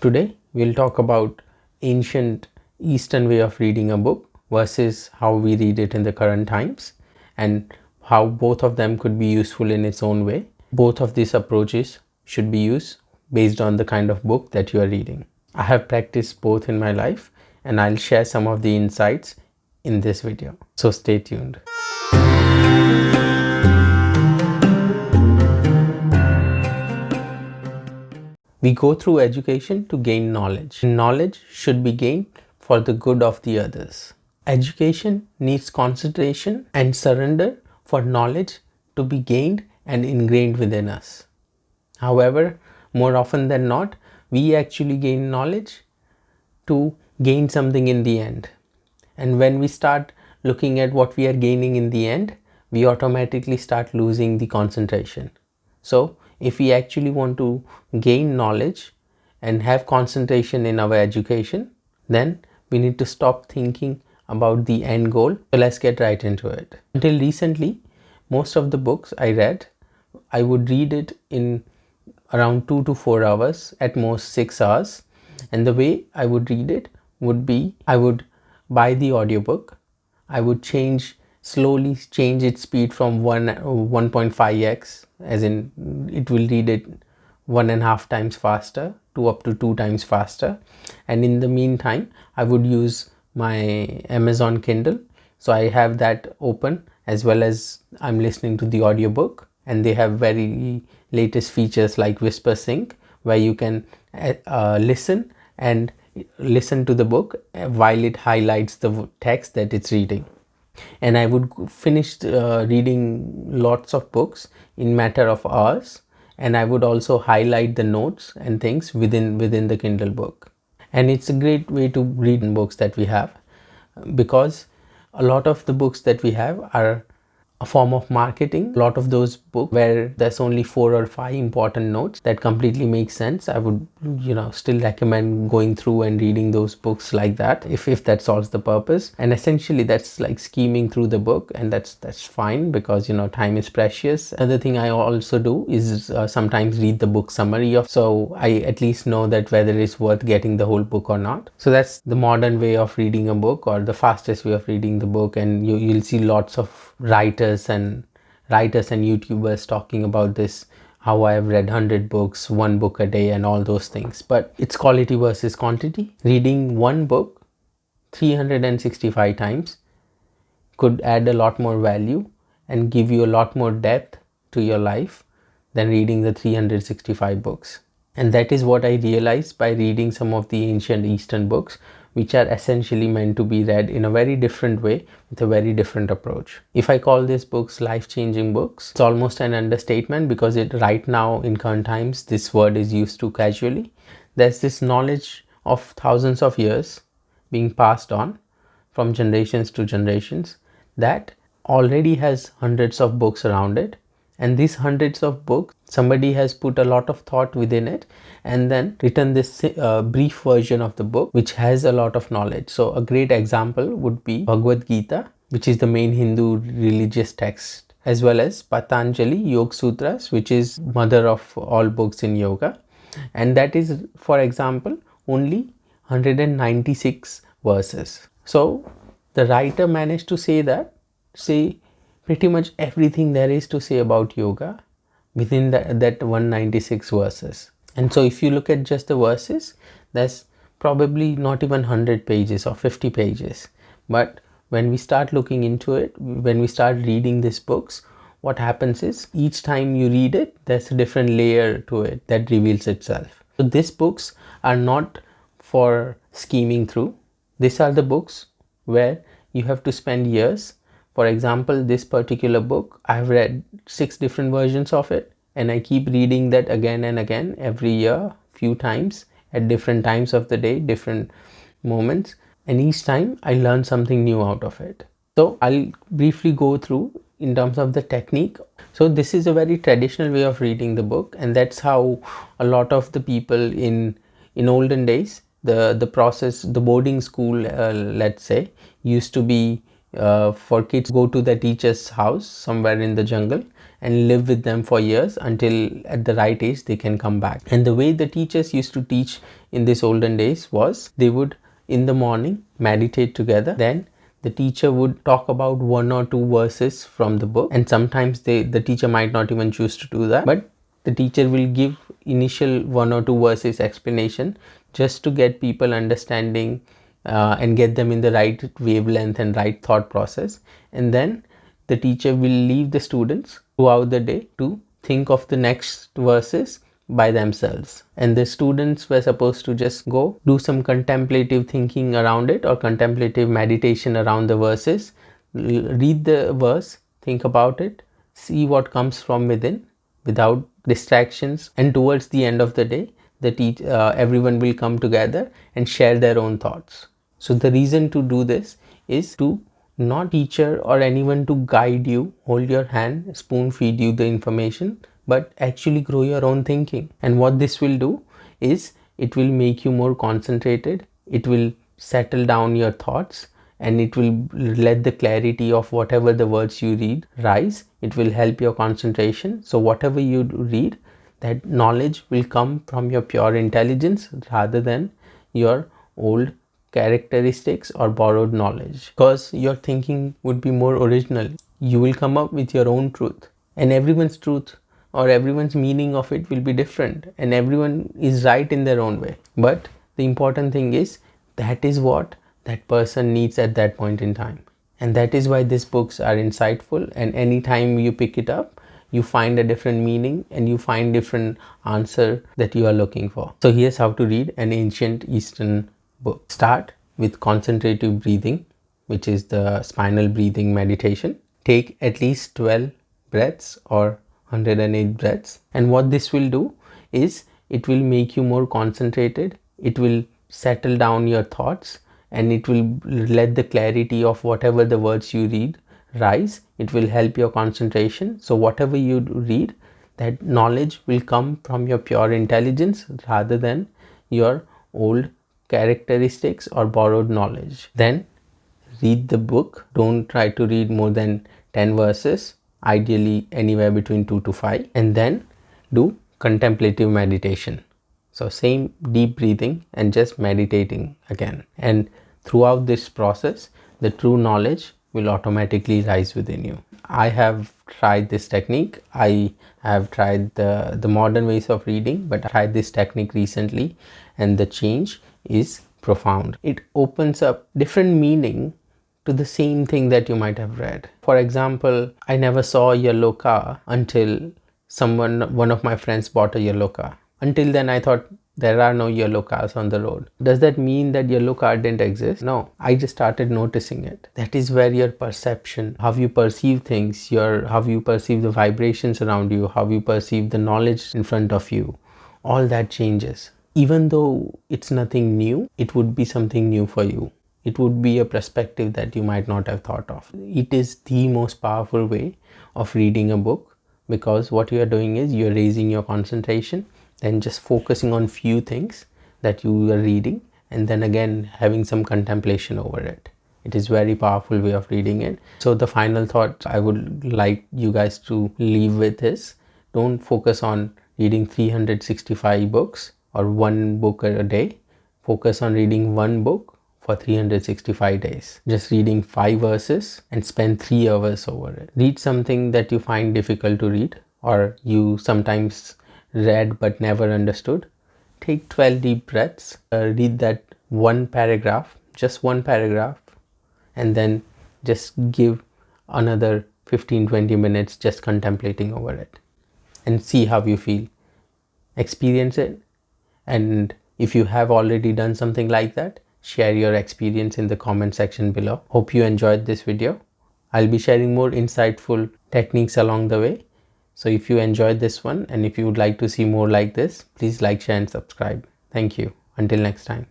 Today we'll talk about ancient Eastern way of reading a book versus how we read it in the current times, and how both of them could be useful in its own way. Both of these approaches should be used based on the kind of book that you are reading. I have practiced both in my life and I'll share some of the insights in this video. So stay tuned. We go through education to gain knowledge. Knowledge should be gained for the good of the others. Education needs concentration and surrender for knowledge to be gained and ingrained within us. However, more often than not, we actually gain knowledge to gain something in the end. And when we start looking at what we are gaining in the end, we automatically start losing the concentration. So if we actually want to gain knowledge and have concentration in our education, then we need to stop thinking about the end goal. So let's get right into it. Until recently, most of the books I read, I would read it in around 2 to 4 hours, at most 6 hours. And the way I would read it would be, I would buy the audiobook. I would slowly change its speed from 1.5x, as in it will read it 1.5 times faster to up to 2 times faster. And in the meantime, I would use my Amazon Kindle. So I have that open as well as I'm listening to the audiobook, and they have very latest features like whispersync, where you can listen to the book while it highlights the text that it's reading. And I would finish reading lots of books in matter of hours, and I would also highlight the notes and things within the Kindle book. And it's a great way to read books that we have, because a lot of the books that we have are a form of marketing. A lot of those books where there's only 4 or 5 important notes that completely make sense, I would still recommend going through and reading those books like that, if that solves the purpose. And essentially that's like skimming through the book, and that's fine, because time is precious. Another thing I also do is sometimes read the book summary so I at least know that whether it's worth getting the whole book or not. So that's the modern way of reading a book, or the fastest way of reading the book. And you'll see lots of writers and YouTubers talking about this, how I have read 100 books, 1 book a day, and all those things. But it's quality versus quantity. Reading one book 365 times could add a lot more value and give you a lot more depth to your life than reading the 365 books. And that is what I realized by reading some of the ancient Eastern books, which are essentially meant to be read in a very different way with a very different approach. If I call these books life-changing books, it's almost an understatement, because right now in current times this word is used too casually. There's this knowledge of thousands of years being passed on from generations to generations that already has hundreds of books around it. And these hundreds of books, somebody has put a lot of thought within it and then written this brief version of the book, which has a lot of knowledge. So a great example would be Bhagavad Gita, which is the main Hindu religious text, as well as Patanjali Yoga Sutras, which is mother of all books in yoga. And that is, for example, only 196 verses. So the writer managed to say pretty much everything there is to say about yoga within that 196 verses. And so if you look at just the verses, there's probably not even 100 pages or 50 pages. But when we start looking into it, when we start reading these books, what happens is each time you read it, there's a different layer to it that reveals itself. So these books are not for scheming through. These are the books where you have to spend years. For example, this particular book, I've read 6 different versions of it, and I keep reading that again and again every year, few times, at different times of the day, different moments, and each time I learn something new out of it. So I'll briefly go through in terms of the technique. So this is a very traditional way of reading the book, and that's how a lot of the people in olden days, the process, the boarding school, let's say, used to be for kids go to the teacher's house somewhere in the jungle and live with them for years until at the right age they can come back. And the way the teachers used to teach in this olden days was they would in the morning meditate together, then the teacher would talk about one or two verses from the book, and sometimes the teacher might not even choose to do that, but the teacher will give initial one or two verses explanation just to get people understanding and get them in the right wavelength and right thought process. And then the teacher will leave the students throughout the day to think of the next verses by themselves, and the students were supposed to just go do some contemplative thinking around it or contemplative meditation around the verses, read the verse, think about it, see what comes from within without distractions, and towards the end of the day everyone will come together and share their own thoughts. So the reason to do this is to not teacher or anyone to guide you, hold your hand, spoon feed you the information, but actually grow your own thinking. And what this will do is it will make you more concentrated, it will settle down your thoughts, and it will let the clarity of whatever the words you read rise. It will help your concentration. So whatever you read, that knowledge will come from your pure intelligence rather than your old characteristics or borrowed knowledge, because your thinking would be more original. You will come up with your own truth, and everyone's truth or everyone's meaning of it will be different, and everyone is right in their own way. But the important thing is that is what that person needs at that point in time, and that is why these books are insightful, and anytime you pick it up you find a different meaning and you find different answer that you are looking for. So here's how to read an ancient Eastern book. Start with concentrative breathing, which is the spinal breathing meditation. Take at least 12 breaths or 108 breaths, and what this will do is it will make you more concentrated, it will settle down your thoughts, and it will let the clarity of whatever the words you read rise. It will help your concentration. So whatever you read, that knowledge will come from your pure intelligence rather than your old characteristics or borrowed knowledge. Then read the book. Don't try to read more than 10 verses, ideally anywhere between 2 to 5, and then do contemplative meditation. So same deep breathing and just meditating again, and throughout this process the true knowledge will automatically rise within you. I have tried this technique. I have tried the modern ways of reading, but I tried this technique recently and the change is profound. It opens up different meaning to the same thing that you might have read. For example, I never saw a yellow car until one of my friends bought a yellow car. Until then I thought there are no yellow cars on the road. Does that mean that yellow car didn't exist? No, I just started noticing it. That is where your perception, how you perceive things, how you perceive the vibrations around you, how you perceive the knowledge in front of you, all that changes. Even though it's nothing new, it would be something new for you. It would be a perspective that you might not have thought of. It is the most powerful way of reading a book, because what you are doing is you're raising your concentration, then just focusing on few things that you are reading, and then again having some contemplation over it. It is very powerful way of reading it. So the final thought I would like you guys to leave with is, don't focus on reading 365 books or one book a day. Focus on reading one book for 365 days. Just reading 5 verses and spend 3 hours over it. Read something that you find difficult to read or you sometimes read but never understood. Take 12 deep breaths, read that one paragraph, just one paragraph, and then just give another 15-20 minutes just contemplating over it and see how you feel. Experience it, and if you have already done something like that, share your experience in the comment section below. Hope you enjoyed this video. I'll be sharing more insightful techniques along the way. So if you enjoyed this one and if you would like to see more like this, please like, share and subscribe. Thank you. Until next time.